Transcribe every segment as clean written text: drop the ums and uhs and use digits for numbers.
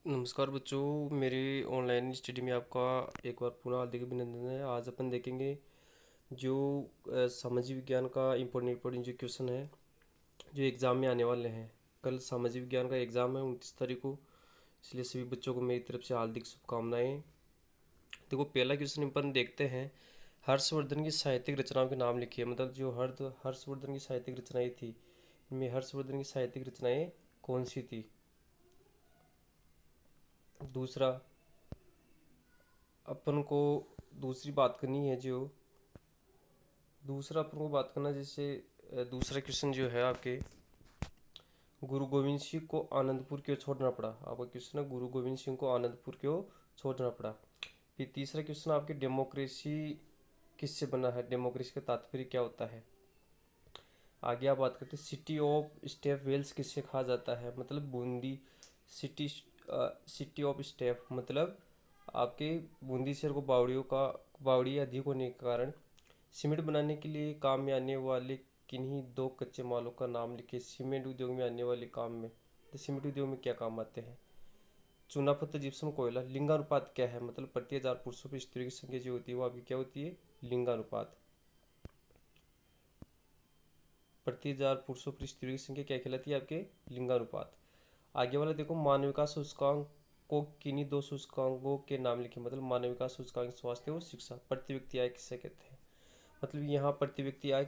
नमस्कार बच्चों, मेरे ऑनलाइन स्टडी में आपका एक बार पुनः हार्दिक अभिनंदन है। आज अपन देखेंगे जो सामाजिक विज्ञान का इम्पोर्टेंट जो क्वेश्चन है जो एग्ज़ाम में आने वाले हैं। कल सामाजिक विज्ञान का एग्ज़ाम है 29 तारीख को, इसलिए सभी बच्चों को मेरी तरफ से हार्दिक शुभकामनाएं। देखो, पहला क्वेश्चन अपन देखते हैं। हर्षवर्धन की साहित्यिक रचनाओं के नाम लिखिए। मतलब जो हर्षवर्धन की साहित्यिक रचनाएं थी, इनमें हर्षवर्धन की साहित्यिक रचनाएं कौन सी थी। दूसरा, अपन को दूसरी बात करनी है जो दूसरा अपन को बात करना जैसे दूसरा क्वेश्चन जो है आपके, गुरु गोविंद सिंह को आनंदपुर क्यों छोड़ना पड़ा। आपका क्वेश्चन है, गुरु गोविंद सिंह को आनंदपुर क्यों छोड़ना पड़ा। फिर तीसरा क्वेश्चन आपके, डेमोक्रेसी किससे बना है। डेमोक्रेसी का तात्पर्य क्या होता है। आगे आप बात करते हैं, सिटी ऑफ स्टेप वेल्स किससे कहा जाता है। मतलब Bundi city city of step मतलब आपके बूंदी शहर को बावड़ी अधिक होने के कारण सीमेंट बनाने के लिए काम में आने वाले किन्हीं दो कच्चे मालों का नाम लिखे। सीमेंट उद्योग में आने वाले काम में, तो सीमेंट उद्योग में क्या काम आते हैं। चूना पत्थर, जिप्सम, कोयला। लिंगानुपात क्या है। मतलब प्रति 1000 पुरुषों पर स्त्रियों की संख्या जो होती है वो आपकी क्या होती है, लिंगानुपात। प्रति 1000 पुरुषों पर स्त्रियों की संख्या क्या कहलाती है, आपके लिंगानुपात। आगे वाला देखो, मानव विकास सूचकांक को किन्हीं दो सूचकांकों के नाम लिखे। मतलब मानव विकास सूचकांक स्वास्थ्य और शिक्षा। प्रति व्यक्ति आय किसे कहते हैं। मतलब यहाँ प्रति व्यक्ति आय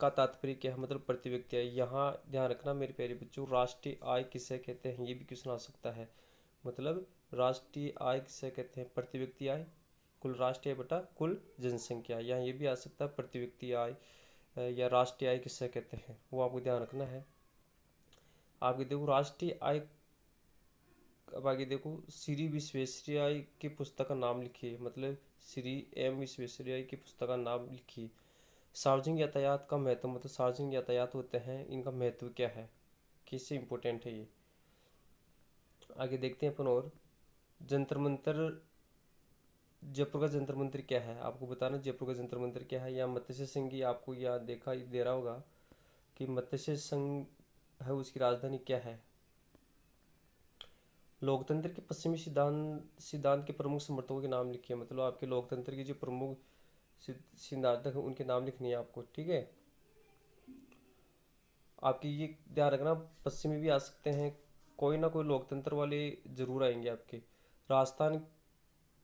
का तात्पर्य क्या है। मतलब प्रति व्यक्ति आय, यहाँ ध्यान रखना मेरे प्यारे बच्चों, राष्ट्रीय आय किसे कहते हैं, ये भी क्वेश्चन आ सकता है। मतलब राष्ट्रीय आय किसे कहते हैं, प्रति व्यक्ति आय, कुल राष्ट्रीय बटा कुल जनसंख्या। यहाँ ये भी आ सकता है, प्रति व्यक्ति आय या राष्ट्रीय आय किसे कहते हैं, वो आपको ध्यान रखना है। आगे देखो, राष्ट्रीय आय। अब आगे देखो, श्री विश्वेश्वरैया की पुस्तक का नाम लिखिए। मतलब श्री एम विश्वेश्वरैया की पुस्तक का नाम लिखिए। सार्वजनिक यातायात का महत्व। मतलब सार्वजनिक यातायात होते हैं, इनका महत्व क्या है, किससे इम्पोर्टेंट है ये। आगे देखते हैं अपन। और जंतर मंतर, जयपुर का जंतर मंतर क्या है, आपको बताना जयपुर का जंतर मंतर क्या है। या मत्स्य संघ की आपको यहाँ देखा दे रहा होगा कि मत्स्य संघ है, उसकी राजधानी क्या है। लोकतंत्र के पश्चिमी सिद्धांत सिद्धांत के प्रमुख समर्थकों के नाम लिखिए। मतलब आपके लोकतंत्र के जो प्रमुख सिद्धांतक हैं उनके नाम लिखनी है आपको, ठीक है। आपकी ये ध्यान रखना, पश्चिमी भी आ सकते हैं, कोई ना कोई लोकतंत्र वाले जरूर आएंगे आपके। राजस्थान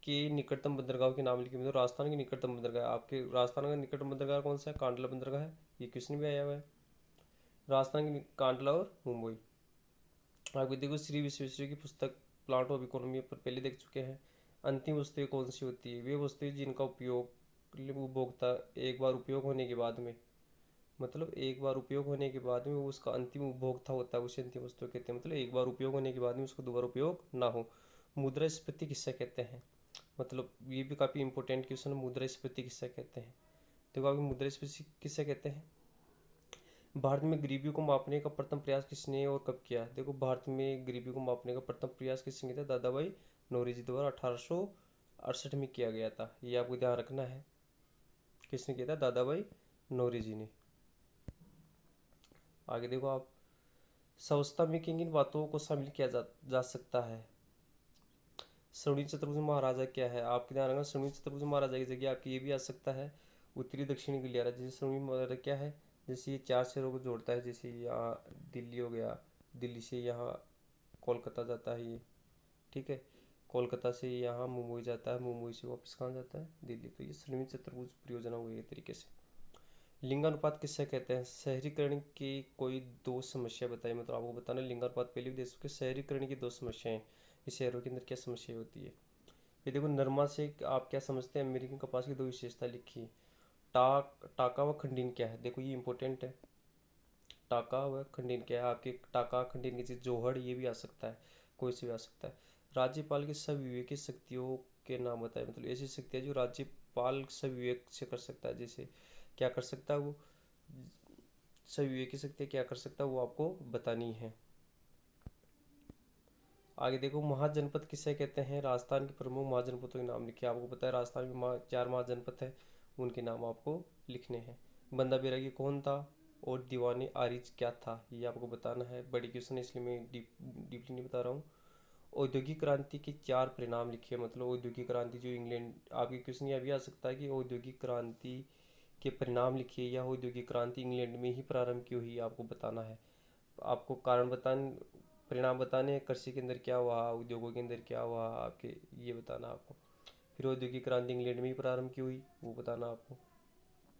के निकटतम बंदरगाह के नाम लिखिए। मतलब राजस्थान के निकटतम बंदरगाह, आपके राजस्थान का निकटतम बंदरगाह कौन सा है, कांडला बंदरगाह है। ये क्वेश्चन भी आया हुआ है, राजस्थान के कांडला और मुंबई। आगे देखो, श्री विश्वेश्वरैया की पुस्तक प्लांट ऑफ इकोनॉमी पर पहले देख चुके हैं। अंतिम वस्तुएं कौन सी होती है, वे वस्तुएं जिनका उपयोग उपभोक्ता एक बार उपयोग होने के बाद में, मतलब एक बार उपयोग होने के बाद में वो उसका अंतिम उपभोक्ता होता है, उसे अंतिम वस्तु कहते हैं। मतलब एक बार उपयोग होने के बाद में उसको दोबारा उपयोग ना हो। मुद्रास्फीति किससे कहते हैं। मतलब ये भी काफ़ी इंपॉर्टेंट क्वेश्चन है, मुद्रास्फीति किससे कहते हैं। देखो अभी मुद्रास्फीति किससे कहते हैं। भारत में गरीबी को मापने का प्रथम प्रयास किसने और कब किया। देखो, भारत में गरीबी को मापने का प्रथम प्रयास किसने किया था, दादा भाई नौरोजी द्वारा 1868 में किया गया था। ये आपको ध्यान रखना है, किसने किया था, दादा भाई नौरोजी ने। आगे देखो आप, स्वच्छता में किन किन बातों को शामिल किया जा सकता है। श्रवणी चतुर्भुज महाराजा क्या है, आपके ध्यान रखना, श्रवणी चतुर्भुज महाराजा की जगह आपकी ये भी आ सकता है, उत्तरी दक्षिणी गलियारा। जैसे श्रवणी महाराजा क्या है, जैसे ये 4 शहरों को जोड़ता है। जैसे यहाँ दिल्ली हो गया, दिल्ली से यहाँ कोलकाता जाता है ये, ठीक है। कोलकाता से यहाँ मुंबई जाता है, मुंबई से वापस कहाँ जाता है, दिल्ली। तो ये श्रवणी चतुर्भुज परियोजना हुई है तरीके से। लिंगानुपात किससे कहते हैं। शहरीकरण की कोई दो समस्या बताइए। मतलब आपको बताना लिंगानुपात पहले भी दे चुके, शहरीकरण की दो समस्याएं, इस शहरों के अंदर क्या समस्या होती है। ये देखो, नरमा से आप क्या समझते हैं, अमेरिकन कपास की दो विशेषता लिखी। टाका व खंडीन क्या है, देखो ये इंपॉर्टेंट है। टाका व खंडीन क्या है, आपके टाका खंडीन की चीज जोहड़, ये भी आ सकता है, कोई से भी आ सकता है। राज्यपाल की सविवेकी शक्तियों के नाम बताए। मतलब ऐसी शक्तियाँ जो राज्यपाल सविवेक से कर सकता है। जैसे क्या कर सकता है वो, सविवेकी शक्ति क्या कर सकता है वो आपको बतानी है। आगे देखो, महाजनपद किसे कहते हैं। राजस्थान के प्रमुख महाजनपदों के नाम लिखिए। आपको पता है राजस्थान में 4 महाजनपद है, उनके नाम आपको लिखने हैं। बंदा बैरागी कौन था और दीवानी आरिज क्या था, ये आपको बताना है। बड़ी क्वेश्चन है इसलिए मैं डीपली नहीं बता रहा हूँ। औद्योगिक क्रांति के 4 परिणाम लिखिए। मतलब औद्योगिक क्रांति जो इंग्लैंड, आपके क्वेश्चन यह भी आ सकता है कि औद्योगिक क्रांति के परिणाम लिखिए या औद्योगिक क्रांति इंग्लैंड में ही प्रारंभ क्यों हुई, आपको बताना है। आपको कारण बताने, परिणाम बताने हैं, कृषि के अंदर क्या हुआ, उद्योगों के अंदर क्या हुआ, आपके ये बताना आपको। फिर औद्योगिक क्रांति इंग्लैंड में ही प्रारंभ क्यों हुई वो बताना आपको,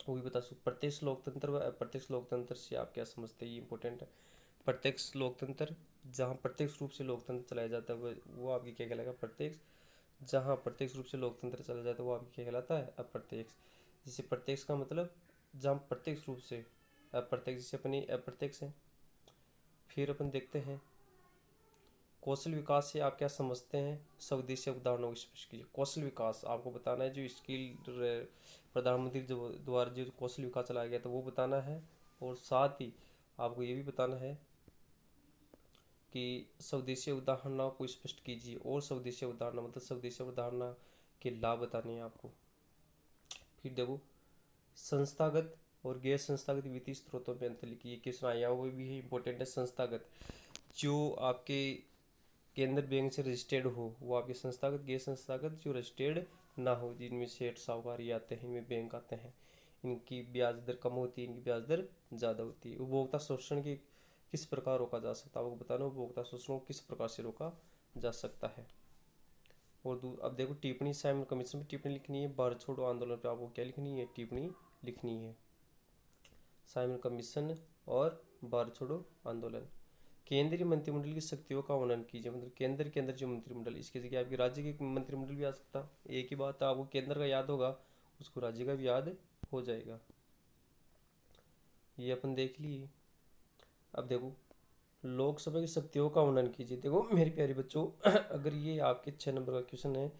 वो भी बता सकते। प्रत्यक्ष लोकतंत्र व अप्रत्यक्ष लोकतंत्र से आप क्या समझते हैं, ये इंपॉर्टेंट है। प्रत्यक्ष लोकतंत्र, जहाँ प्रत्यक्ष रूप से लोकतंत्र चलाया जाता है वो आपकी क्या कहलाएगा, प्रत्यक्ष। जहाँ प्रत्यक्ष रूप से लोकतंत्र चलाया जाता है वो आपकी क्या कहलाता है, अप्रत्यक्ष। जैसे प्रत्यक्ष का मतलब जहाँ प्रत्यक्ष रूप से, अप्रत्यक्ष जैसे अपनी अप्रत्यक्ष है। फिर अपन देखते हैं कौशल विकास से आप क्या समझते हैं, स्वदेशी उदाहरणों को स्पष्ट कीजिए। कौशल विकास आपको बताना है, जो स्किल प्रधानमंत्री द्वारा जो कौशल विकास चलाया गया था वो बताना है। और साथ ही आपको ये भी बताना है कि स्वदेशी अवधारणा को स्पष्ट कीजिए। और स्वदेशी अवधारणा मतलब स्वदेशी अवधारणा के लाभ बताने हैं आपको। फिर देखो संस्थागत और गैर संस्थागत वित्तीय स्रोतों में अंतर लिखिए। क्वेश्चन आया वो भी है इंपॉर्टेंट है। संस्थागत जो आपके केंद्र बैंक से रजिस्टर्ड हो वो आपके संस्थागत, गैर संस्थागत जो रजिस्टर्ड ना हो, जिनमें सेठ साहूकार आते हैं, इनमें बैंक आते हैं, इनकी ब्याज दर कम होती है, इनकी ब्याज दर ज़्यादा होती है। उपभोक्ता शोषण की किस प्रकार रोका जा सकता है, आपको बताना उपभोक्ता शोषण को किस प्रकार से रोका जा सकता है। और अब देखो टिप्पणी, साइमन कमीशन पर टिप्पणी लिखनी है। भारत छोड़ो आंदोलन पर आपको क्या लिखनी है, टिप्पणी लिखनी है। साइमन कमीशन और भारत छोड़ो आंदोलन। केंद्रीय मंत्रिमंडल की शक्तियों का वर्णन कीजिए। मतलब केंद्र के अंदर जो मंत्रिमंडल, इसकी जगह आपकी राज्य के मंत्रिमंडल भी आ सकता। एक ही बात है, आपको केंद्र का याद होगा उसको राज्य का भी याद हो जाएगा। ये अपन देख लिए। अब देखो लोकसभा की शक्तियों का वर्णन कीजिए। देखो मेरे प्यारे बच्चों अगर ये आपके 6 नंबर का क्वेश्चन है,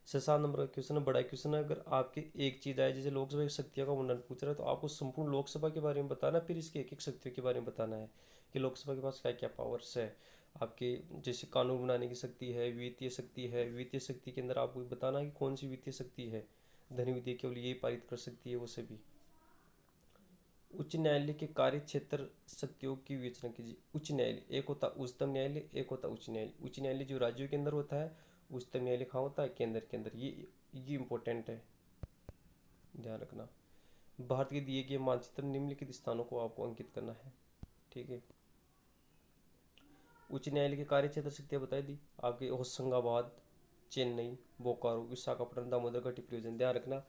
6-7 नंबर का क्वेश्चन है, बड़ा क्वेश्चन है, अगर आपके एक चीज़ आए जैसे लोकसभा की शक्तियों का वर्णन पूछ रहा है तो आपको संपूर्ण लोकसभा के बारे में बताना, फिर इसके एक एक शक्तियों के बारे में बताना है कि लोकसभा के पास क्या क्या पावर्स है। आपके जैसे कानून बनाने की शक्ति है, वित्तीय शक्ति है, वित्तीय शक्ति के अंदर आपको बताना है कि कौन सी वित्तीय शक्ति है, धन विधेयक केवल ये पारित कर सकती है वो सभी। उच्च न्यायालय के कार्य क्षेत्र शक्तियों की विवेचना कीजिए। उच्च न्यायालय, एक होता उच्चतम न्यायालय, एक होता उच्च न्यायालय। उच्च न्यायालय जो राज्यों के अंदर होता है, उच्चतम न्यायालय कहाँ होता है, केंद्र के अंदर। ये इंपॉर्टेंट है, ध्यान रखना। भारत के दिए गए मानचित्र निम्नलिखित स्थानों को आपको अंकित करना है, ठीक है। उच्च न्यायालय के कार्य क्षेत्र शक्तियाँ बताई दी आपके, होशंगाबाद, चेन्नई, बोकारो, विशाखापट्टनम, दामोदर घाटी परियोजना। ध्यान रखना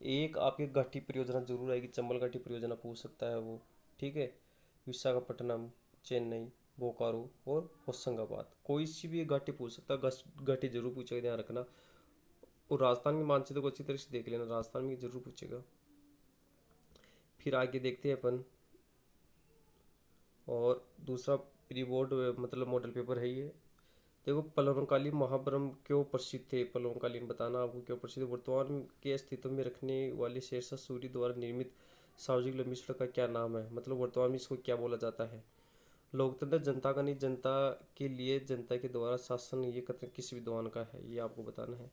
एक आपके घाटी परियोजना जरूर आएगी, चंबल घाटी परियोजना पूछ सकता है वो, ठीक है। विशाखापट्टनम, चेन्नई, बोकारो और होशंगाबाद, कोई सी भी घाटी पूछ सकता है, घाटी जरूर पूछेगा, ध्यान रखना। और राजस्थान के मानचित्र को अच्छी तरह से देख लेना, राजस्थान में जरूर पूछेगा। फिर आगे देखते हैं अपन, और दूसरा प्री बोर्ड मतलब मॉडल पेपर है ये। देखो पलवनकालीन महाब्रह्म क्यों प्रसिद्ध थे, पलवनकालीन बताना आपको क्यों प्रसिद्ध। वर्तमान के अस्तित्व में रखने वाले शेरशाह सूरी द्वारा निर्मित सार्वजनिक लंबी सड़क का क्या नाम है, मतलब वर्तमान में इसको क्या बोला जाता है। लोकतंत्र जनता का नहीं, जनता के लिए जनता के द्वारा शासन, ये कथन किस विद्वान का है, ये आपको बताना है।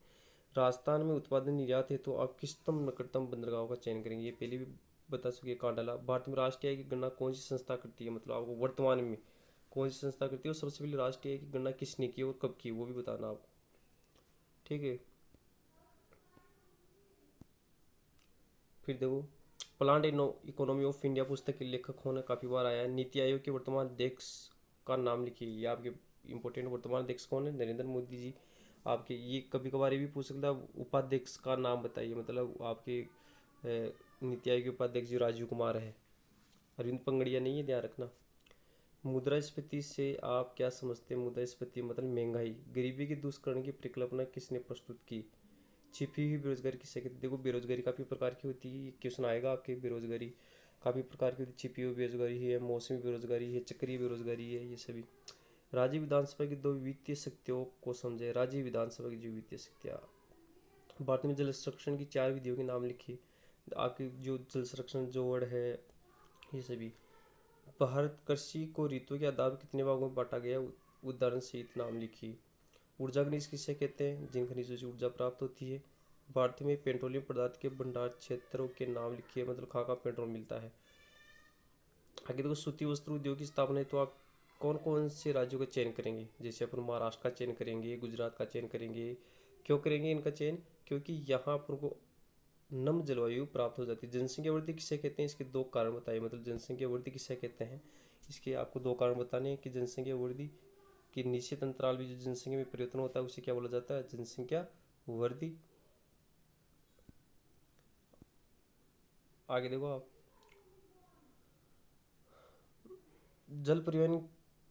राजस्थान में उत्पादन निर्यात है तो आप किसतम निकटतम बंदरगाहों का चयन करेंगे, ये पहले भी बता चुके। कांडाला। भारत में राष्ट्रीय आय की गणना कौन सी संस्था करती है, मतलब आपको वर्तमान में कौन सी संस्था करती है, और सबसे पहले राष्ट्रीय आय की गणना किसने की और कब की, वो भी बताना आपको, ठीक है। फिर देखो प्लांट इकोनॉमी ऑफ इंडिया पुस्तक के लेखक होने काफ़ी बार आया है। नीति आयोग के वर्तमान अध्यक्ष का नाम लिखिए, ये आपके इंपॉर्टेंट। वर्तमान अध्यक्ष कौन है, नरेंद्र मोदी जी। आपके ये कभी कभार ये भी पूछ सकता है उपाध्यक्ष का नाम बताइए, मतलब आपके नीति आयोग के उपाध्यक्ष जो राजीव कुमार है, अरविंद पंगड़िया नहीं है, ध्यान रखना। मुद्रास्फीति से आप क्या समझते हैं, मुद्रास्फीति मतलब महंगाई। गरीबी के दुष्करण की परिकल्पना किसने प्रस्तुत की। छिपी हुई बेरोजगारी किसे कहते हैं। देखो बेरोजगारी काफ़ी प्रकार की होती है, क्वेश्चन आएगा आपके। बेरोजगारी काफ़ी प्रकार की होती है, छिपी हुई बेरोजगारी है, मौसमी बेरोजगारी है, चक्रीय बेरोजगारी है, ये सभी। राज्य विधानसभा की 2 वित्तीय शक्तियों को समझे। राज्य विधानसभा की जो वित्तीय शक्तियाँ, भारत में जल संरक्षण की 4 विधियों के नाम लिखिए। आपकी जो जल संरक्षण जो वर्ड है ये सभी। भारत कृषि को ऋतु के आधार पर कितने भागों में बांटा गया, उदाहरण सहित नाम लिखिए। ऊर्जा खनिज किसे कहते हैं, जिन खनिजों से ऊर्जा प्राप्त होती है। भारत में पेट्रोलियम पदार्थ के भंडार क्षेत्रों के नाम लिखिए, मतलब कहाँ कहाँ पेट्रोल मिलता है। आगे देखो सूती वस्त्र उद्योग की स्थापना है तो आप कौन कौन से राज्यों का चयन करेंगे? जैसे अपन महाराष्ट्र का चयन करेंगे, गुजरात का चयन करेंगे। क्यों करेंगे इनका चयन? क्योंकि यहाँ अपन को नम जलवायु प्राप्त हो जाती है। जनसंख्या वृद्धि किसे कहते हैं? इसके दो कारण बताइए। मतलब जनसंख्या वृद्धि किसे कहते हैं, इसके आपको दो कारण बताने हैं कि जनसंख्या वृद्धि कि निश्चित अंतराल में जो जनसंख्या में परिवर्तन होता है उसे क्या बोला जाता है? जनसंख्या वृद्धि। आगे देखो आप, जल परिवहन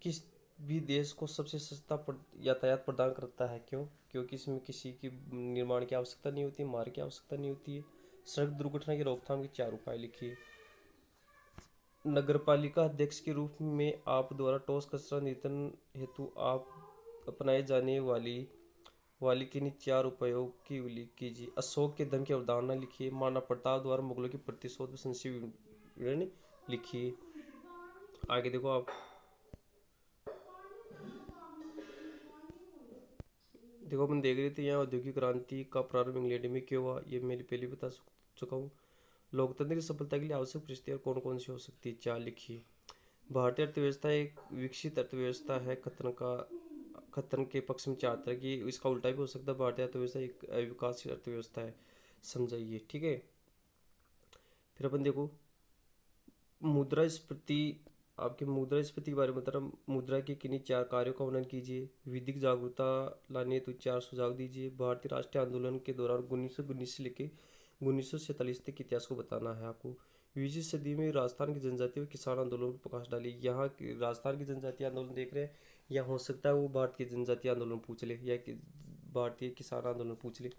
किस भी देश को सबसे सस्ता यातायात प्रदान करता है। क्यों? क्योंकि इसमें किसी की निर्माण की आवश्यकता नहीं होती, मार्ग की आवश्यकता नहीं होती है। सड़क दुर्घटना की रोकथाम के 4 उपाय लिखिए। नगरपालिका अध्यक्ष के रूप में आप द्वारा ठोस कचरा नियंत्रण हेतु आप अपनाए जाने वाली किन्हीं 4 उपायों की उल्लेख कीजिए। अशोक के धर्म की अवधारणा लिखिए। महाराणा प्रताप द्वारा मुगलों के प्रतिशोध में संक्षिप्त विवरण लिखिए। आगे देखो आप, देखो अपन देख रहे थे यहाँ औद्योगिक क्रांति का प्रारंभ इंग्लैंड में क्यों हुआ, ये मैं पहले बता चुका हूँ। लोकतंत्र की सफलता के लिए आवश्यक परिस्थितियाँ कौन कौन सी हो सकती है, 4 लिखिए। भारतीय अर्थव्यवस्था एक विकसित अर्थव्यवस्था है। कथन के पक्ष में 4 तरह की, इसका उल्टा भी हो सकता है। भारतीय अर्थव्यवस्था एक अविकासशील अर्थव्यवस्था है, समझाइए। ठीक है, फिर अपन देखो मुद्रास्फीति। आपके मुद्रास्फीति के बारे में बता रहा हूँ। मुद्रा के किन्हीं 4 कार्यों का वर्णन कीजिए। विधिक जागरूकता लाने हेतु 4 सुझाव दीजिए। भारतीय राष्ट्रीय आंदोलन के दौरान 1919 से लेकर 1947 तक के इतिहास को बताना है आपको। 20वीं सदी में राजस्थान की जनजाति व किसान आंदोलन पर प्रकाश डाली। यहाँ राजस्थान की जनजातीय आंदोलन देख रहे हैं, या हो सकता है वो भारतीय जनजातीय आंदोलन पूछ ले, या भारतीय किसान आंदोलन पूछ ले।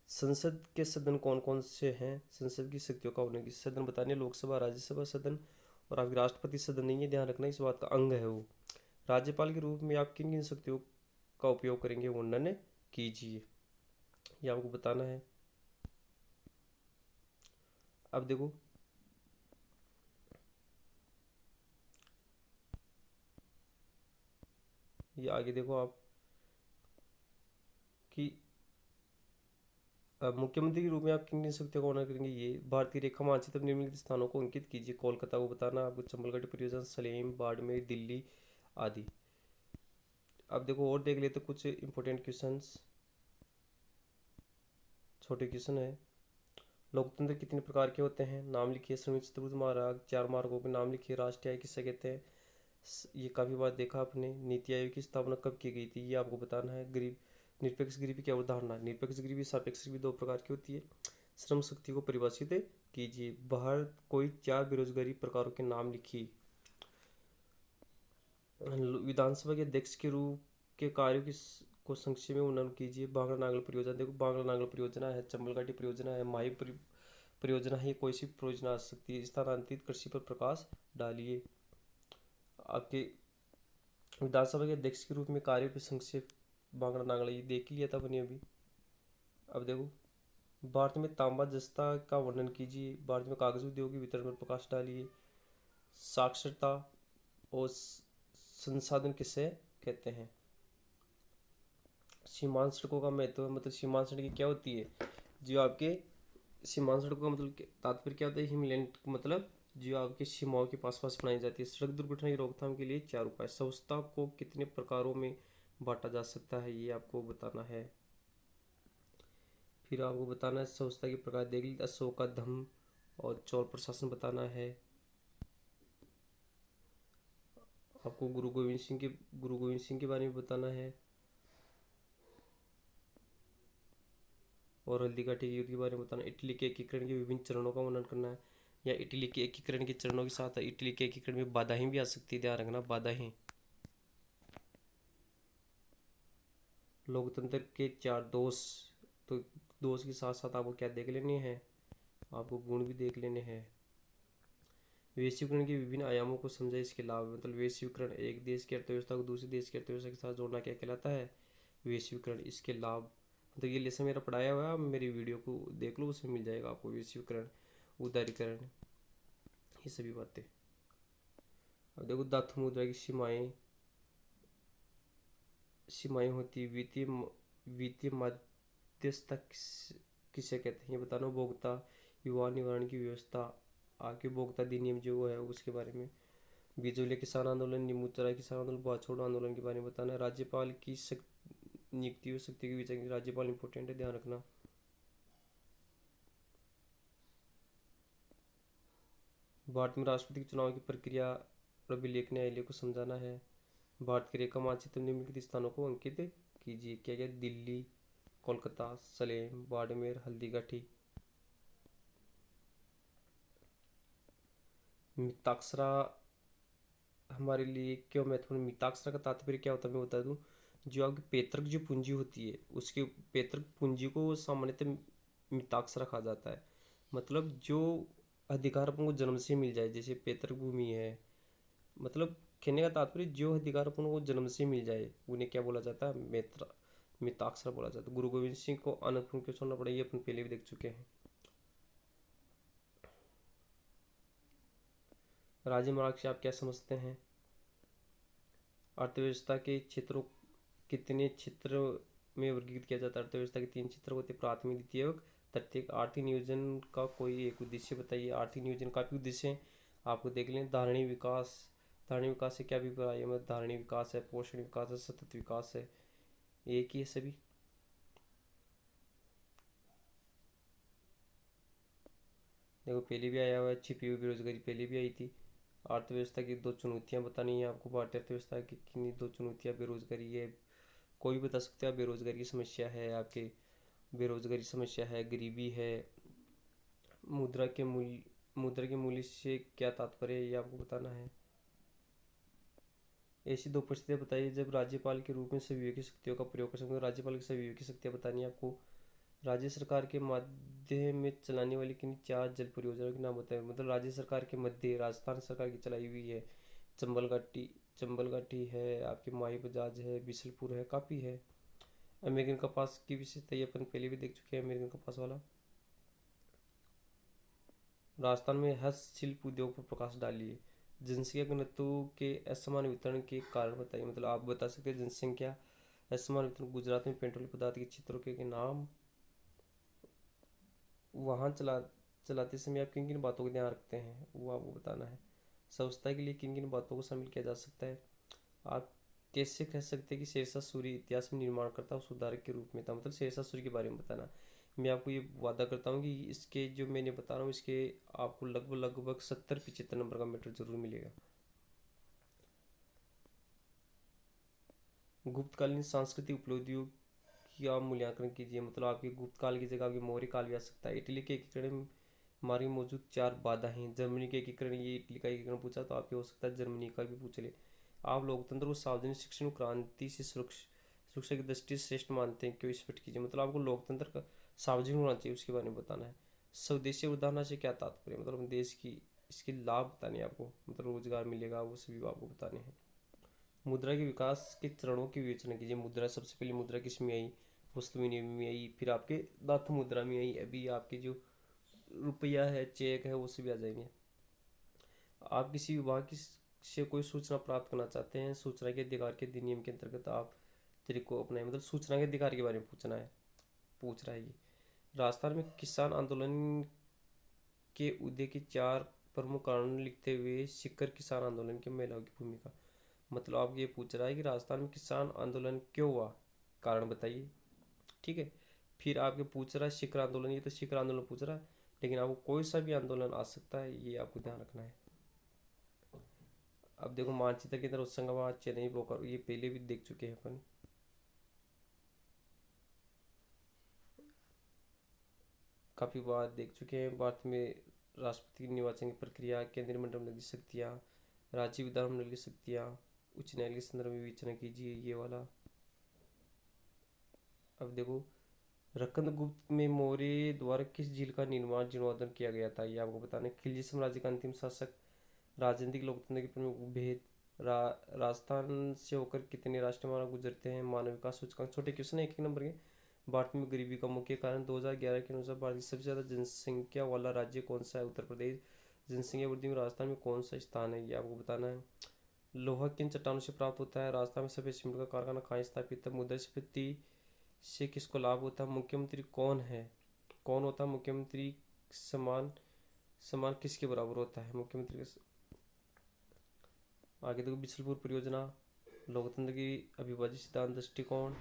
संसद के सदन कौन कौन से हैं? संसद की शक्तियों का होने की सदन बताने, लोकसभा, राज्यसभा सदन और आपके राष्ट्रपति सदन नहीं है, ध्यान रखना, इस बात का अंग है वो। राज्यपाल के रूप में आप किन किन शक्तियों का उपयोग करेंगे, वर्णन कीजिए, ये आपको बताना है। अब देखो ये आगे देखो आप कि मुख्यमंत्री के रूप में आप किन किन शक्तियों का वर्णन करेंगे। ये भारतीय रेखा मानचित्र पर निम्नलिखित स्थानों को अंकित कीजिए। कोलकाता को बताना आपको, चंबलगढ़ परियोजना, सलेम, बाड़मेर, दिल्ली आदि। अब देखो और देख लेते कुछ इंपॉर्टेंट क्वेश्चंस, छोटे क्वेश्चन है। लोकतंत्र कितने प्रकार के होते हैं, नाम लिखिए। संयुक्त चतुर्भुज मार्ग, 4 मार्गों के नाम लिखिए। राष्ट्रीय आयोग किसे कहते हैं, ये काफ़ी बार देखा आपने। नीति आयोग की स्थापना कब की गई थी, ये आपको बताना है। गरीब निरपेक्ष गरीबी की अवधारणा, निरपेक्ष गरीबी सापेक्ष गरीबी 2 प्रकार की होती है। श्रम शक्ति को परिभाषित कीजिए। बाहर कोई 4 बेरोजगारी प्रकारों के नाम लिखिए। विधानसभा के अध्यक्ष के रूप के कार्यों की को संक्षेप में वर्णन कीजिए। बांगड़ा नागल परियोजना, देखो बांगड़ा नागल परियोजना है, चंबल घाटी परियोजना है, माही परियोजना है, कोई सी परियोजना आ सकती है। स्थानांतरित कृषि पर प्रकाश डालिए। आपके विधानसभा के अध्यक्ष के रूप में कार्य पर संक्षेप, बांगड़ा नागड़ा ये देख लिया था अपने अभी। अब देखो भारत में तांबा जस्ता का वर्णन कीजिए। भारत में कागज उद्योग के वितरण पर प्रकाश डालिए। साक्षरता और संसाधन किसे कहते हैं। सीमांत सड़कों का महत्व, मतलब सीमांत सड़कें क्या होती है, जो आपके सीमांत सड़कों का मतलब तात्पर्य क्या होता है, हिमलैंड मतलब जो आपकी सीमाओं के पास पास बनाई जाती है। सड़क दुर्घटना की रोकथाम के लिए 4 उपाय। स्वच्छता को कितने प्रकारों में बांटा जा सकता है, ये आपको बताना है। फिर आपको बताना है स्वच्छता के प्रकार देख लीजिए। अशोक का धम्म और चौल प्रशासन बताना है। आपको गुरु गोविंद सिंह के बारे में बताना है, और हल्दी घाटी के युद्ध के बारे में बताना। इटली के एकीकरण के विभिन्न चरणों का वर्णन करना है, या इटली के एकीकरण के चरणों के साथ इटली के एकीकरण में बाधाएं भी आ सकती है, ध्यान रखना बाधाएं। लोकतंत्र के 4 दोष, तो दोष के साथ साथ आपको क्या देख लेने हैं, आपको गुण भी देख लेने हैं। वैश्वीकरण के विभिन्न आयामों को समझा, इसके लाभ, मतलब वैश्वीकरण एक देश की अर्थव्यवस्था को दूसरे देश की अर्थव्यवस्था के साथ जोड़ना क्या कहलाता है, वैश्वीकरण। इसके लाभ, तो ये लेसन मेरा पढ़ाया हुआ है, मेरी वीडियो को देख लो, उसमें मिल जाएगा आपको। वैश्वीकरण, उदारीकरण, ये सभी बातें। अब देखो धातु मुद्रा की सीमाएं होती। वित्तीय मध्यस्थता किसे कहते हैं, ये बताना। उपभोक्ता विवाद निवारण की व्यवस्था, आगे उपभोक्ता अधिनियम जो है उसके बारे में। बिजोलिया किसान आंदोलन, नींबू चराई किसान आंदोलन, बहुत छोड़ो आंदोलन के बारे में बताना है। राज्यपाल की नियुक्ति और शक्ति के विचार, राज्यपाल इंपॉर्टेंट है, ध्यान रखना। भारत में राष्ट्रपति के चुनाव की प्रक्रिया और अभिलेख न्यायालय को समझाना है। भारत के रेखा मानचित्र में निम्नलिखित स्थानों को अंकित कीजिए। क्या क्या? दिल्ली, कोलकाता, सलेम, बाड़मेर, हल्दीघाटी। मिताक्षरा हमारे लिए क्यों महत्वपूर्ण? मिताक्षरा का तात्पर्य क्या होता है मैं बता दूं। जो आपकी पैतृक जो पूंजी होती है, उसके पैतृक पूंजी को सामान्यतः मिताक्षरा कहा जाता है। मतलब जो अधिकार अपन को जन्म से मिल जाए, जैसे पैतृक भूमि है, मतलब कहने का तात्पर्य जो अधिकार अपन को जन्म से मिल जाए उन्हें क्या बोला जाता है? मिताक्षरा बोला जाता है। गुरु गोविंद सिंह को अनंतपुर क्यों छोड़ना पड़ा, ये अपन पहले भी देख चुके हैं। राजमार्ग से आप क्या समझते हैं? अर्थव्यवस्था के क्षेत्रों, कितने क्षेत्र में वर्गीकृत किया जाता है? अर्थव्यवस्था के 3 क्षेत्र होते हैं, प्राथमिक, द्वितीयक, तृतीयक। आर्थिक नियोजन का कोई एक उद्देश्य बताइए। आर्थिक नियोजन का भी उद्देश्य है, आपको देख लें। धारणीय विकास, धारणीय विकास से क्या अभिप्राय है? मतलब धारणीय विकास है, पोषण विकास है, सतत विकास है, एक ही है सभी। देखो पहले भी आया हुआ है, छिपी हुई बेरोजगारी पहले भी आई थी। अर्थव्यवस्था की 2 चुनौतियां बतानी है आपको। भारतीय अर्थव्यवस्था की किन्हीं 2 चुनौतियां बेरोजगारी है, कोई भी बता सकते हैं। बेरोजगारी की समस्या है आपके, बेरोजगारी समस्या है, गरीबी है। मुद्रा के मूल्य से क्या तात्पर्य है, ये आपको बताना है। ऐसी 2 परिस्थितियां बताइए जब राज्यपाल के रूप में सभी विवेकी शक्तियों का प्रयोग कर सकते हैं। राज्यपाल की सभी विवेकी शक्तियां बतानी है आपको। राज्य सरकार के मध्य में चलाने वाली किन 4 जल परियोजनाओं के नाम बताएं। मतलब राज्य सरकार के मध्य राजस्थान सरकार की चलाई हुई है। चंबल घाटी, चंबल घाटी है आपकी, माई बजाज है, बिशलपुर है, काफ़ी है। अमेरिकन कपास की विशेषता ये अपन पहले भी देख चुके हैं, अमेरिकन कपास वाला। राजस्थान में हस्तशिल्प उद्योग पर प्रकाश डालिए। जनसंख्या घनत्व के असमान वितरण के कारण बताइए। मतलब आप बता सकते हैं जनसंख्या असमान वितरण। गुजरात में पेट्रोल पदार्थ के क्षेत्रों के नाम। वाहन चलाते समय आप किन किन बातों का ध्यान रखते हैं, वो आपको बताना है। स्वच्छता के लिए किन किन बातों को शामिल किया जा सकता है। आप कैसे कह सकते हैं कि शेरशाह सूरी इतिहास में निर्माणकर्ता और सुधारक के रूप में था। मतलब शेरशाह सूरी के बारे में बताना। मैं आपको ये वादा करता हूँ कि इसके जो मैंने बता रहा हूँ इसके आपको लगभग लगभग 70-75 नंबर का मैटर जरूर मिलेगा। गुप्तकालीन सांस्कृतिक उपलब्धियों की आप मूल्यांकन कीजिए। मतलब आपके गुप्त काल की जगह आपके मौर्य काल भी आ सकता है। इटली के एकीकरण मार्ग में मौजूद 4 बाधाएं। जर्मनी के एकीकरण, ये इटली का एकीकरण पूछा तो आपके हो सकता है जर्मनी का भी पूछ ले। आप लोकतंत्र को सार्वजनिक शिक्षण क्रांति से सुरक्षा की दृष्टि से श्रेष्ठ मानते हैं, क्यों स्पष्ट कीजिए। मतलब आपको लोकतंत्र का सार्वजनिक होना चाहिए उसके बारे में बताना है। स्वदेशी अवधारणा से क्या तात्पर्य? मतलब देश की इसके लाभ बताने हैं आपको। मतलब रोजगार मिलेगा, वो सभी आपको बताने हैं। मुद्रा के विकास के चरणों की विवेचना कीजिए। मुद्रा सबसे पहले मुद्रा किस में आई? वस्तु विनिमय में आई, फिर आपके धातु मुद्रा में आई, अभी आपके जो रुपया है, चेक है, वो सभी आ जाएंगे। आप किसी विभाग की से कोई सूचना प्राप्त करना चाहते हैं, सूचना के अधिकार के अधिनियम के अंतर्गत आप तरीकों अपनाएं। मतलब सूचना के अधिकार के बारे में पूछ रहा है ये। राजस्थान में किसान आंदोलन के उदय के 4 प्रमुख कारण लिखते हुए सीकर किसान आंदोलन की महिलाओं की भूमिका। मतलब आप ये पूछ रहा है कि राजस्थान में किसान आंदोलन क्यों हुआ, कारण बताइए। ठीक है। फिर आपके पूछ रहा है शिखर आंदोलन, ये तो शिखर आंदोलन पूछ रहा है, लेकिन आपको कोई सा भी आंदोलन आ सकता है, ये आपको ध्यान रखना है। अब देखो मानचित्र के अंदर होशंगाबाद, चेन्नई, बोकारो, ये पहले भी देख चुके हैं अपन। काफ़ी बार देख चुके हैं। भारत में राष्ट्रपति निर्वाचन की प्रक्रिया, केंद्रीय मंत्रिमंडल की शक्तियाँ, राज्य विधानमंडल की शक्तियाँ, उच्च न्यायालय के संदर्भ में विवेचना कीजिए, ये वाला। अब देखो रकंद गुप्त में मौर्य द्वारा किस झील का निर्माण जीर्णोद्धार किया गया था, ये आपको बताना है। खिलजी साम्राज्य का अंतिम शासक, राजनीतिक लोकतंत्र के प्रमुख भेद, राजस्थान से होकर कितने राष्ट्रीय मार्ग गुजरते हैं, मानव विकास सूचकांक। छोटे क्वेश्चन है, 1-1 नंबर के। भारत में गरीबी का मुख्य कारण 2011 के अनुसार भारत की सबसे ज़्यादा जनसंख्या वाला राज्य कौन सा है? उत्तर प्रदेश। जनसंख्या वृद्धि में राजस्थान में कौन सा स्थान है, ये आपको बताना है। लोहा किन चट्टानों से प्राप्त होता है? राजस्थान में सफेद सीमेंट का कारखाना कहाँ स्थापित है? मुद्रास्फीति से किसको लाभ होता है? मुख्यमंत्री कौन है, कौन होता है मुख्यमंत्री? समान, समान किसके बराबर होता है मुख्यमंत्री का? आगे देखो बिसलपुर परियोजना, लोकतंत्र की अविभाज्य सिद्धांत दृष्टिकोण,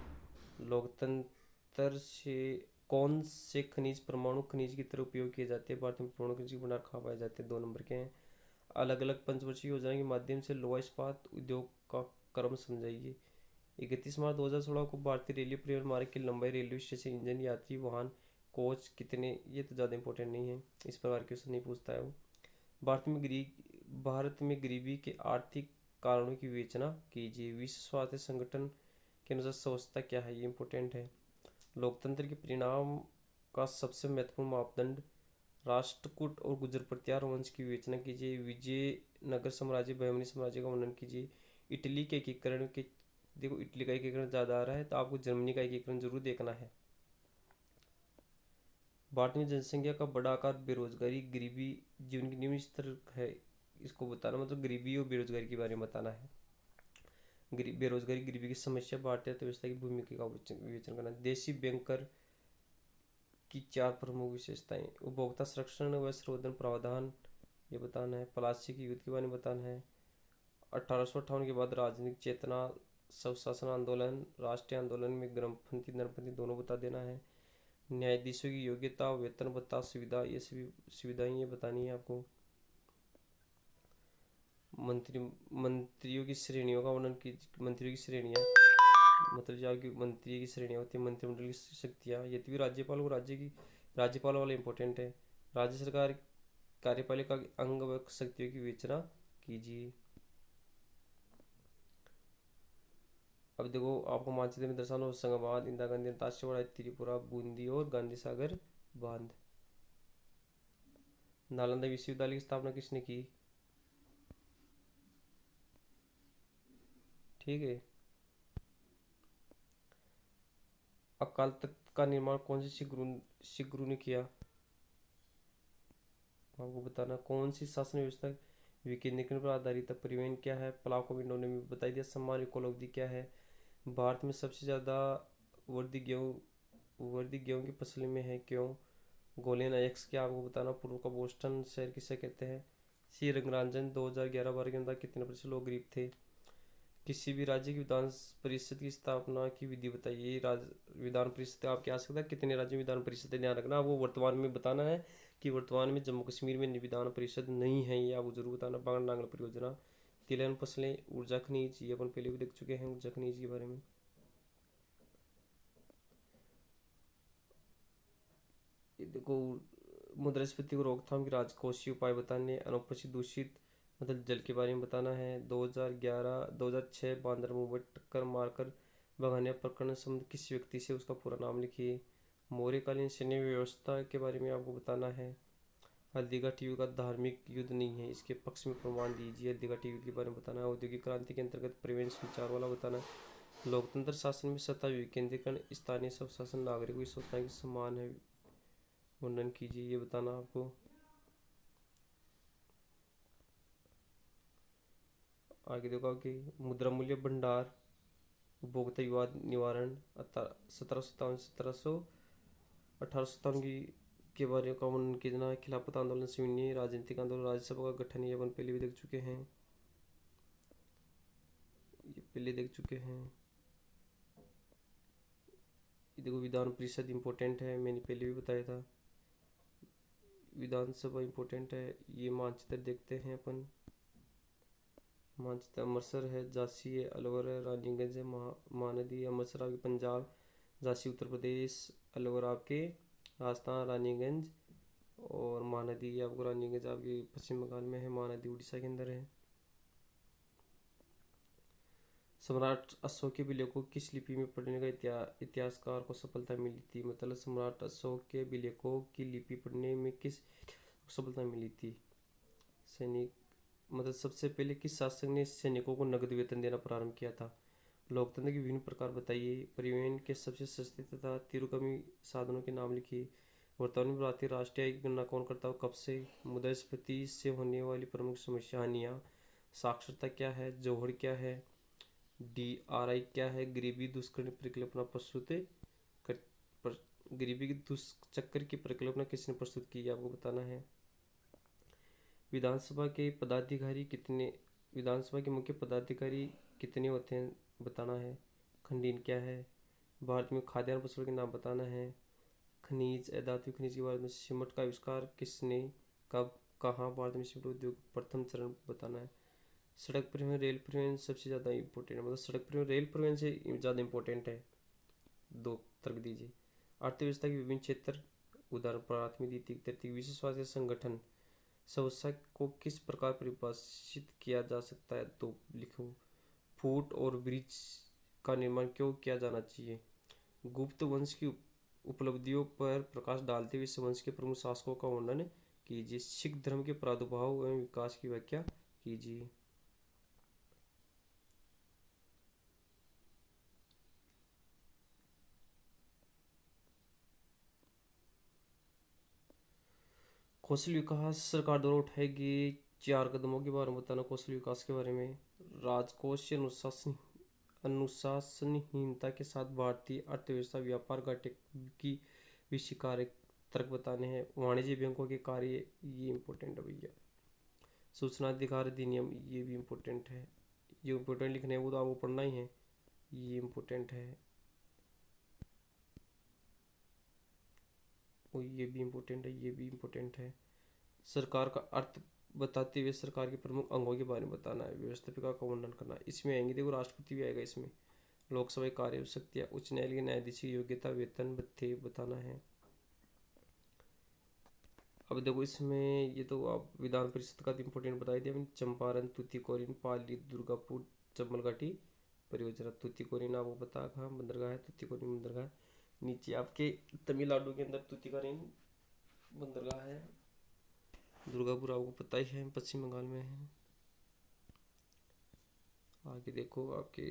लोकतंत्र से कौन से खनिज परमाणु खनिज की तरह उपयोग किए जाते हैं, भारत में परमाणु खनिज के भंडार कहाँ पाए जाते हैं, 2 नंबर के हैं। अलग अलग पंचवर्षीय योजना के माध्यम से लोहा इस्पात उद्योग का क्रम समझाइए। 31 मार्च 2016 को भारतीय रेलवे परिवहन मार्ग की लंबाई, रेलवे स्टेशन, इंजन, यात्री वाहन, कोच कितने, ये तो ज़्यादा इंपॉर्टेंट नहीं है, इस प्रकार के क्वेश्चन नहीं पूछता है वो। भारत में गरीबी के आर्थिक कारणों की विवेचना कीजिए। विश्व स्वास्थ्य संगठन के अनुसार स्वच्छता क्या है, ये इंपॉर्टेंट है। लोकतंत्र के परिणाम का सबसे महत्वपूर्ण मापदंड, राष्ट्रकूट और गुर्जर प्रत्यार वंश की विवेचना कीजिए। विजयनगर साम्राज्य, बहमनी साम्राज्य का वर्णन कीजिए। इटली के एकीकरण के, देखो इटली का एकीकरण ज़्यादा आ रहा है तो आपको जर्मनी का एकीकरण जरूर देखना है। भारत में जनसंख्या का बड़ा आकार, बेरोजगारी, गरीबी, जीवन की निम्न स्तर है, इसको बताना, मतलब गरीबी और बेरोजगारी के बारे में बताना है। बेरोजगारी, गरीबी की समस्या, भारतीय अर्थव्यवस्था की भूमिका का विवेचन करना। देशी बैंकर की 4 प्रमुख विशेषताएं, उपभोक्ता संरक्षण व संवर्धन प्रावधान, ये बताना है। प्लास्टिक युद्ध के बारे में बताना है। 1858 के बाद राजनीतिक चेतना, स्वशासन आंदोलन, राष्ट्रीय आंदोलन में ग्रामपंथी नरपंथी दोनों बता देना है। न्यायाधीशों की योग्यता, वेतन भत्ता, सुविधा, ये सभी सुविधाएं ये बतानी है आपको। मंत्रियों की श्रेणियों का वर्णन की, मंत्रियों की श्रेणियाँ, मतलब जो आपकी मंत्री की श्रेणियाँ होती है, मंत्रिमंडल की शक्तियाँ, ये भी राज्यपाल को राज्यपाल वाला इंपॉर्टेंट है। राज्य सरकार कार्यपालिका के अंग व शक्तियों की विवेचना कीजिए। अब देखो आपको मानचित्र में दर्शाना, होशंगाबाद, इंदिरा गांधी अंतर्राष्ट्रीय उड़ान, त्रिपुरा, बूंदी और गांधी सागर बांध। नालंदा विश्वविद्यालय की स्थापना किसने की, ठीक है। अकाल तख्त का निर्माण कौन से सिख गुरु ने किया, आपको बताना। कौन सी शासन व्यवस्था विकेंद्रीकरण पर आधारित है, परिवहन क्या है, पलाव को विंडो ने भी बताई दिया। सम्मान इकोलॉजी क्या है। भारत में सबसे ज़्यादा वर्दी गेहूँ की फसल में है, क्यों। गोलियन एक्स क्या, आपको बताना। पूर्व का बोस्टन शहर किसे कहते हैं। सी रंगराजन, 2011-12 के अंदर कितने प्रतिशत लोग गरीब थे। किसी भी राज्य की विधान परिषद की स्थापना की विधि बताइए। विधान परिषद आपके आ सकता है, कितने राज्यों में विधान परिषद, ध्यान रखना। वो वर्तमान में बताना है कि वर्तमान में जम्मू कश्मीर में विधान परिषद नहीं है, ये आपको जरूर बताना। बाण नांगल परियोजना, तिलहन फसलें, ऊर्जा खनिज, ये अपन पहले भी देख चुके हैं ऊर्जा खनिज के बारे में। देखो मुद्रास्फीति को रोकथाम की राजकोषीय उपाय बताने। अनुपस्थित दूषित मतलब जल के बारे में बताना है। 2006 बांदर मुंह में टक्कर मारकर भगाने प्रकरण संबंध किस व्यक्ति से, उसका पूरा नाम लिखिए। मौर्यकालीन सैन्य व्यवस्था के बारे में आपको बताना है। हल्दीघाटी युद्ध का धार्मिक युद्ध नहीं है, इसके पक्ष में प्रमाण दीजिए। हल्दीघाटी युद्ध के बारे में बताना है। औद्योगिक क्रांति के अंतर्गत परिवहन संचार वाला बताना है। लोकतंत्र शासन में सत्ता विकेंद्रीकरण, स्थानीय स्वशासन, नागरिकों की स्वतंत्रता के समान है, वर्णन कीजिए, ये बताना आपको। आगे देखो कि मुद्रा मूल्य भंडार, उपभोक्ता विवाद निवारण, 1757 की के बारे का वर्णन किया। खिलाफत आंदोलन, सैन्य राजनीतिक आंदोलन, राज्यसभा का गठन, ये अपन पहले भी देख चुके हैं, ये पहले देख चुके हैं। ये देखो विधान परिषद इंपॉर्टेंट है, मैंने पहले भी बताया था। विधानसभा इंपॉर्टेंट है। ये मानचित्र देखते हैं अपन। मानचित्र अमृतसर है, झांसी है, अलवर है, रानीगंज है, महानदी। अमृतसर आपके पंजाब, झांसी उत्तर प्रदेश, अलवर आपके राजस्थान, रानीगंज और महानदी आपको, रानीगंज आपकी पश्चिम बंगाल में है, महानदी उड़ीसा के अंदर है। सम्राट अशोक के विलय को किस लिपि में पढ़ने का इतिहासकार को सफलता मिली थी, मतलब सम्राट अशोक के विलय को की लिपि पढ़ने में किस सफलता मिली थी। सैनिक, मतलब सबसे पहले किस शासक ने सैनिकों को नगद वेतन देना प्रारंभ किया था। लोकतंत्र के विभिन्न प्रकार बताइए। परिवहन के सबसे सस्ते तथा तीव्रगामी साधनों के नाम लिखिए। वर्तमान में भारतीय राष्ट्रीय आय की गणना कौन करता है, कब से। मुद्रास्फीति से होने वाली प्रमुख समस्या, हानियाँ। साक्षरता क्या है, जोहड़ क्या है, DRI क्या है, गरीबी दुष्कर परिकल्पना प्रस्तुत कर गरीबी की दुष्चक्र की परिकल्पना किसने प्रस्तुत की, आपको बताना है। विधानसभा के पदाधिकारी कितने विधानसभा के मुख्य पदाधिकारी कितने होते हैं बताना है। खंडीन क्या है। भारत में खाद्यान्न फसलों के नाम बताना है। खनिज अधातु खनिज के बारे में सीमेंट का आविष्कार किसने कब कहाँ भारत में सीमेंट उद्योग प्रथम चरण बताना है। सड़क परिवहन रेल परिवहन सबसे ज़्यादा इम्पोर्टेंट है, मतलब सड़क परिवहन रेल परिवहन से ज़्यादा इम्पोर्टेंट है। दो तर्क दीजिए। अर्थव्यवस्था के विभिन्न क्षेत्र उदाहरण प्राथमिक द्वितीयक तृतीयक। विश्व स्वास्थ्य संगठन समस्या को किस प्रकार परिभाषित किया जा सकता है तो लिखो। फूट और ब्रिज का निर्माण क्यों किया जाना चाहिए। गुप्त वंश की उपलब्धियों पर प्रकाश डालते हुए इस वंश के प्रमुख शासकों का वर्णन कीजिए। सिख धर्म के प्रादुर्भाव एवं विकास की व्याख्या कीजिए। कौशल विकास सरकार द्वारा उठाए गए 4 कदमों के बारे में बताना। कौशल विकास के बारे में राजकोषीय अनुशासनहीनता के साथ भारतीय अर्थव्यवस्था व्यापार घाटे की विषय कार्य तर्क बताने हैं। वाणिज्य बैंकों के कार्य ये इम्पोर्टेंट है भैया। सूचना अधिकार अधिनियम ये भी इम्पोर्टेंट है। जो इम्पोर्टेंट लिखने हैं वो तो आपको पढ़ना ही है, ये इम्पोर्टेंट है। और ये भी इम्पोर्टेंट है, ये भी इम्पोर्टेंट है। सरकार का अर्थ बताते हुए सरकार के प्रमुख अंगों के बारे में बताना है। व्यवस्थापिका का वर्णन करना है। इसमें आएंगे, देखो राष्ट्रपति भी आएगा इसमें। लोकसभा कार्य शक्तियाँ, उच्च न्यायालय के न्यायाधीश की योग्यता, वेतन भत्ते बताना है। अब देखो इसमें ये तो आप विधान परिषद का इम्पोर्टेंट बताई दिया। चंपारण, तूतीकोरिन, पाली, दुर्गापुर, चंबल घाटी परियोजना। तूतीकोरिन आपको पता कहाँ बंदरगाह है, तूतीकोरिन बंदरगाह नीचे आपके तमिलनाडु के अंदर तूतीकोरिन बंदरगाह है। दुर्गापुर आपको पता ही है, पश्चिम बंगाल में है। आगे देखो आपके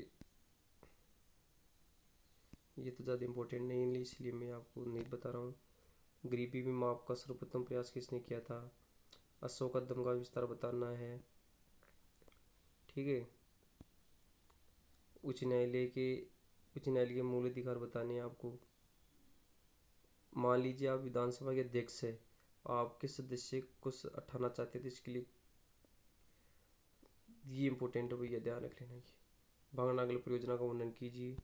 ये तो ज़्यादा इम्पोर्टेंट नहीं है इसलिए मैं आपको नहीं बता रहा हूँ। गरीबी में माप का सर्वप्रथम प्रयास किसने किया था। अशोक का दम का विस्तार बताना है, ठीक है। उच्च न्यायालय के मूल अधिकार बताने हैं आपको। मान लीजिए आप विधानसभा के अध्यक्ष है, आपके सदस्य कुछ हटाना चाहते थे, इसके लिए ये इम्पोर्टेंट है भैया, ध्यान रख लेना। ये भागनागल परियोजना का वर्णन कीजिए।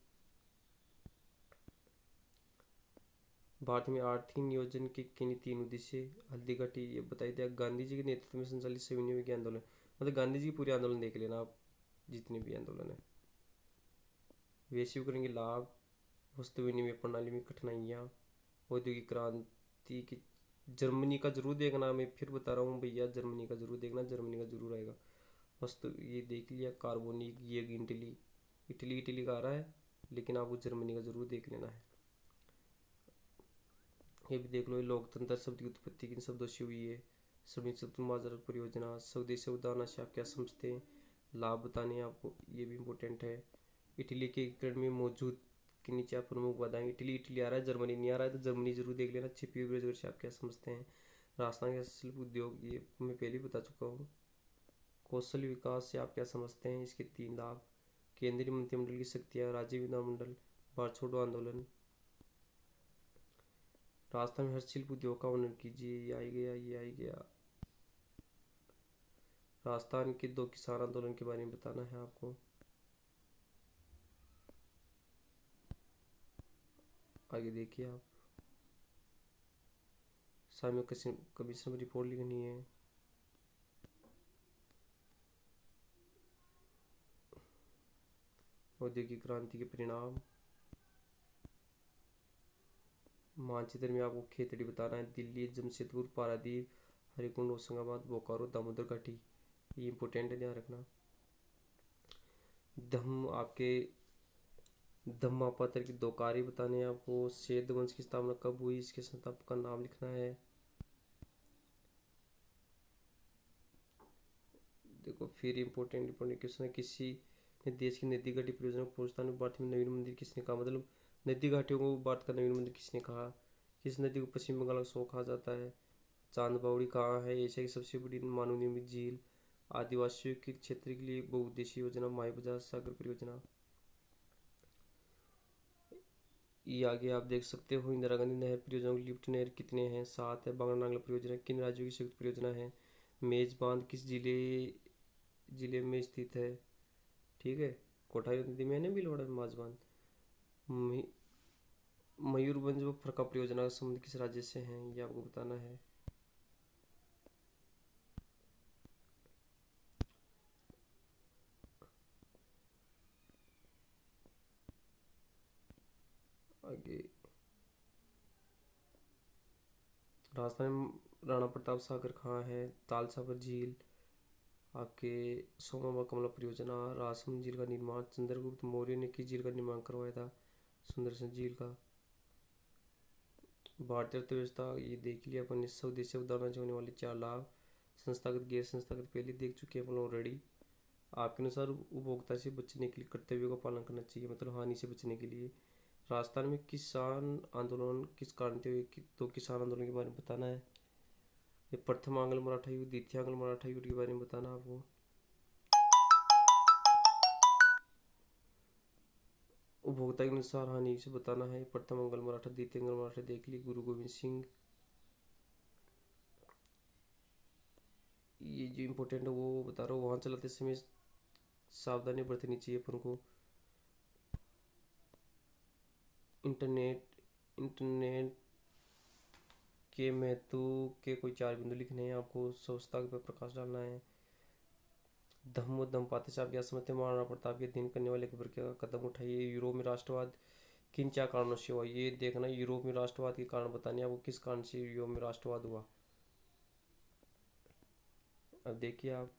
भारत में आर्थिक नियोजन के किन्हीं 3 उद्देश्य। हल्दीघाटी ये बताई दिया। गांधी जी के नेतृत्व में संचालित सविनय विज्ञान आंदोलन, मतलब गांधी जी की पूरे आंदोलन देख लेना आप, जितने भी आंदोलन है। वैश्वीकरण के लाभ, वस्तु विनिमय प्रणाली में कठिनाइयाँ, औद्योगिक क्रांति की। जर्मनी का जरूर देखना, मैं फिर बता रहा हूँ भैया, जर्मनी का जरूर देखना, जर्मनी का जरूर आएगा। वस्तु ये देख लिया। कार्बोनिक ये इटली, इटली का आ रहा है, लेकिन आपको जर्मनी का जरूर देख लेना है। ये भी देख लो। लोकतंत्र शब्द की उत्पत्ति किन शब्दों से हुई है। संयुक्त मार्ग परियोजना। स्वदेशी उदाहरण से आप क्या समझते हैं, लाभ बताने हैं आपको, ये भी इम्पोर्टेंट है। इटली के एकीकरण में मौजूद के नीचे आप प्रमुख बताएंगे। इटली आ रहा है, जर्मनी नहीं आ रहा है, तो जर्मनी जरूर देख लेना। छिपी हुई बेरोजगारी से आप क्या समझते हैं। राजस्थान का शिल्प उद्योग, ये मैं पहले ही बता चुका हूँ। कौशल विकास से आप क्या समझते हैं, इसके 3 लाभ। केंद्रीय मंत्रिमंडल की शक्तियाँ, राज्य विधानमंडल, भारत छोड़ो आंदोलन। राजस्थान में हस्तशिल्प उद्योग का वर्णन कीजिए। ये आई गया, ये आई गया। राजस्थान के 2 किसान आंदोलन के बारे में बताना है आपको। आगे देखिए आप, सामयिक कमीशन में रिपोर्ट लिखनी है। औद्योगिक क्रांति के परिणाम। मानचित्र में आपको खेतड़ी बताना है। दिल्ली, जमशेदपुर, पारादीप, हरिकुंड, होशंगाबाद, बोकारो, दामोदर घाटी, ये इंपॉर्टेंट है, ध्यान रखना। आपके धम्मापत्र की 2 कार्य बताने हैं आपको। सेठ वंश की स्थापना कब हुई, इसके संस्थापक का नाम लिखना है। देखो फिर इम्पोर्टेंट क्वेश्चन है। किसी ने देश की नदी घाटी परियोजना को प्रोत्साहन में भारत में नवीन मंदिर किसने कहा, मतलब नदी घाटियों को भारत का नवीन मंदिर किसने कहा। किस नदी को पश्चिम बंगाल का सो कहा जाता है। चांद बावड़ी कहाँ है, एशिया की सबसे बड़ी मानव निर्मित झील। आदिवासियों के क्षेत्र के लिए बहुउद्देशीय योजना, माई सागर परियोजना। ये आगे आप देख सकते हो। इंदिरा गांधी नहर परियोजना, लिफ्ट नहर कितने हैं, 7 है। बांग्लानागला परियोजना किन राज्यों की संयुक्त परियोजना है। मेज बांध किस जिले में स्थित है। ठीक है, कोठारी नदी में है ना भीलवाड़ा में माजबान। मयूरभंज व फरक्का परियोजना का संबंध किस राज्य से है, ये आपको बताना है। आगे राजस्थान में राणा प्रताप सागर कहाँ है, तालसाबर झील। आपके सोमाबा कमला परियोजना, रासम झील का निर्माण चंद्रगुप्त मौर्य ने किस झील का निर्माण करवाया था, सुंदरसन झील का। भारतीय अर्थव्यवस्था ये देख लिया अपन ने, स्वदेशी अवधारणा से होने वाले 4 लाभ। संस्थागत गैर संस्थागत पहले देख चुके हैं अपन ऑलरेडी। आपके अनुसार उपभोक्ता से बचने के लिए कर्तव्यों का पालन करना चाहिए, मतलब हानि से बचने के लिए। राजस्थान में किसान आंदोलन किस कारण थे, तो किसान आंदोलन के बारे में बताना है। ये प्रथम आंग्ल मराठा युद्ध, द्वितीय आंग्ल मराठा युद्ध के बारे में बताना आपको। उपभोक्ता के अनुसार हानि से बताना है। प्रथम आंग्ल मराठा, द्वितीय आंग्ल मराठा देख ली। गुरु गोविंद सिंह, ये जो इम्पोर्टेंट है वो बता रहा हूँ। वाहन चलाते समय सावधानी बरतनी चाहिए अपन को। इंटरनेट इंटरनेट के महत्व के कोई 4 बिंदु लिखने हैं आपको, स्वच्छता पर प्रकाश डालना है। धम्म दम्पाति से आप क्या समझते हैं, महाराणा प्रताप के अधीन करने वाले खबर का कदम उठाइए। यूरोप में राष्ट्रवाद किन 4 कारणों से हुआ, ये देखना। यूरोप में राष्ट्रवाद के कारण बताने आपको, किस कारण से यूरोप में राष्ट्रवाद हुआ। अब देखिए आप,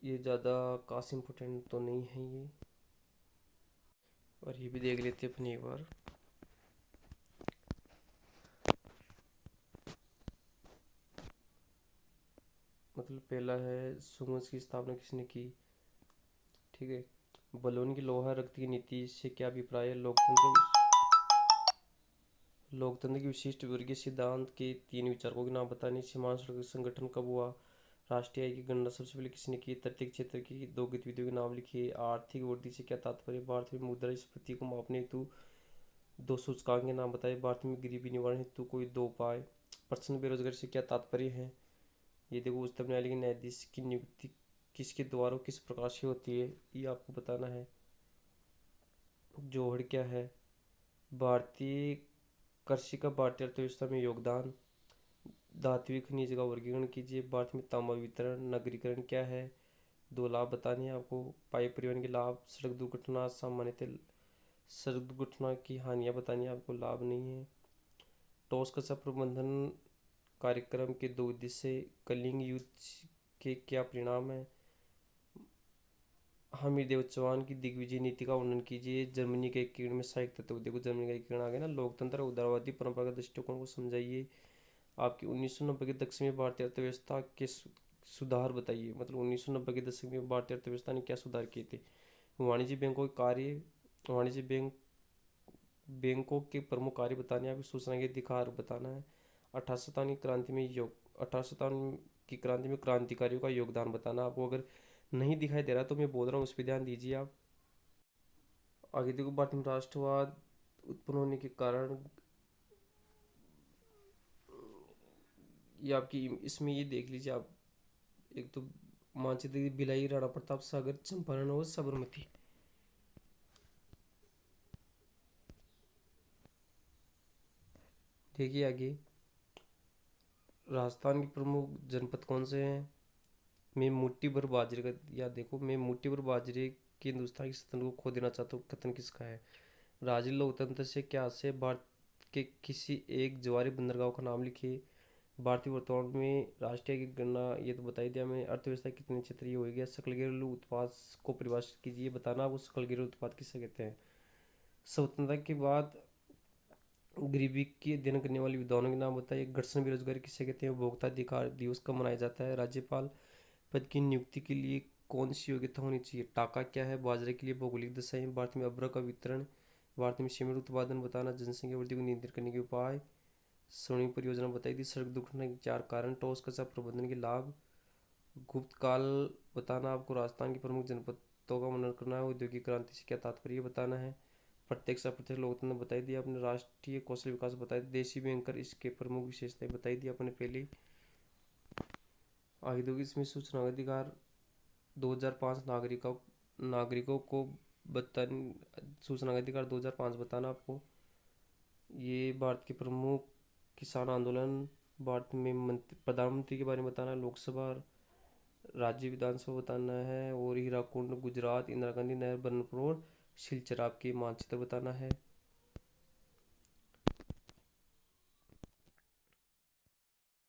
ये ज़्यादा खास इम्पोर्टेंट तो नहीं है ये, और ये भी देख लेते हैं अपनी एक बार। मतलब पहला है सुंगस की स्थापना किसने की। ठीक है, बलून की लोहा रक्त की नीति से क्या अभिप्राय है। लोकतंत्र की विशिष्ट वर्गीय सिद्धांत के 3 विचारकों के नाम बताने। सीमांत संगठन कब हुआ। राष्ट्रीय आय की गणना सबसे पहले किसने की। तटीय क्षेत्र की 2 गतिविधियों के नाम लिखिए। आर्थिक वृद्धि से क्या तात्पर्य। भारत में मुद्रास्फीति को मापने हेतु 2 सूचकांक के नाम बताए। भारत में गरीबी निवारण हेतु कोई 2 उपाय। प्रश्न बेरोजगारी से क्या तात्पर्य है। ये देखो, उच्चतम न्यायालय के न्यायाधीश की नियुक्ति किसके द्वारा किस प्रकार से होती है, ये आपको बताना है। जोहड़ क्या है। भारतीय कृषि का भारतीय अर्थव्यवस्था में योगदान। धात्विक खनिज का वर्गीकरण कीजिए। भारत में तांबा वितरण। नगरीकरण क्या है। 2 लाभ बताने हैं आपको। पाइप परिवहन के लाभ। सड़क दुर्घटना सामान्यतः, सड़क दुर्घटना की हानियाँ बतानी है आपको, लाभ नहीं है। ठोस कचरा प्रबंधन कार्यक्रम के 2 उद्देश्य। कलिंग युद्ध के क्या परिणाम है। हमीर देव चौहान की दिग्विजय नीति का वर्णन कीजिए। जर्मनी के एकीकरण में सहायक तत्व। देखो जर्मनी का एकीकरण आ गया ना। लोकतंत्र उदारवादी परंपरागत दृष्टिकोण को समझाइए। आपकी 1990 के दशक में भारतीय अर्थव्यवस्था के सुधार बताइए। मतलब 1990 के दशक में भारतीय अर्थव्यवस्था ने क्या सुधार किए थे। वाणिज्य बैंकों के कार्य। वाणिज्य बैंकों के प्रमुख कार्य बताने हैं आपको। सूचना के अधिकार बताना है। 1857 की क्रांति में 1857 की क्रांति में क्रांतिकारियों का योगदान बताना आपको। अगर नहीं दिखाई दे रहा तो मैं बोल रहा हूँ, उस पर ध्यान दीजिए आप। आगे देखो, भारत में राष्ट्रवाद उत्पन्न होने के कारण, ये आपकी इसमें ये देख लीजिए आप। एक तो मानचित्र भिलाई, राणा प्रताप सागर, चंपारण और साबरमती। देखिए आगे, राजस्थान के प्रमुख जनपद कौन से हैं। मैं मुट्ठी भर बाजरे का, या देखो, मैं मुट्ठी भर बाजरे के हिंदुस्तान की सतन को खो देना चाहता हूँ, कथन किसका है। राज्य लोकतंत्र से क्या से। भारत के किसी एक जवारी बंदरगाह का नाम लिखिए। भारतीय वर्तमान में राष्ट्रीय की गणना, ये तो बता ही दिया मैं। अर्थव्यवस्था कितने क्षेत्रीय हो गया। सकल घरेलू उत्पाद को परिभाषित कीजिए, बताना वो सकल घरेलू उत्पाद किसे कहते हैं। स्वतंत्रता के बाद गरीबी की अध्ययन करने वाली विद्वानों के नाम बताइए। घर्षण बेरोजगारी किसे कहते हैं। उपभोक्ता अधिकार दिवस कब मनाया जाता है। राज्यपाल पद की नियुक्ति के लिए कौन सी योग्यता होनी चाहिए। टाका क्या है। बाजरे के लिए भौगोलिक दशाएं। भारत में अब्रक का वितरण। भारत में सीमेंट उत्पादन बताना। जनसंख्या वृद्धि को नियंत्रित करने के उपाय। स्वर्णिम परियोजना बताई थी। सड़क दुर्घटना के 4 कारण। ठोस कचरा प्रबंधन के लाभ। गुप्त काल बताना आपको। राजस्थान के प्रमुख जनपदों का वर्णन करना है। औद्योगिक क्रांति से क्या तात्पर्य बताना है। प्रत्यक्ष अप्रत्यक्ष लोकतंत्र बताई दिया अपने, राष्ट्रीय कौशल विकास बताई, देशी बैंकर इसके प्रमुख विशेषताएं बताई दी अपने पहले। आगे देखो इसमें सूचना अधिकार 2005 नागरिकों को बताने, सूचना अधिकार 2005 बताना आपको। ये भारत के प्रमुख किसान आंदोलन, भारत में प्रधानमंत्री के बारे में बताना, लोकसभा राज्य विधानसभा बताना है, और हीराकुंड गुजरात, इंदिरा गांधी नहर, बर्नपुर और सिलचर आपके मानचित्र बताना है।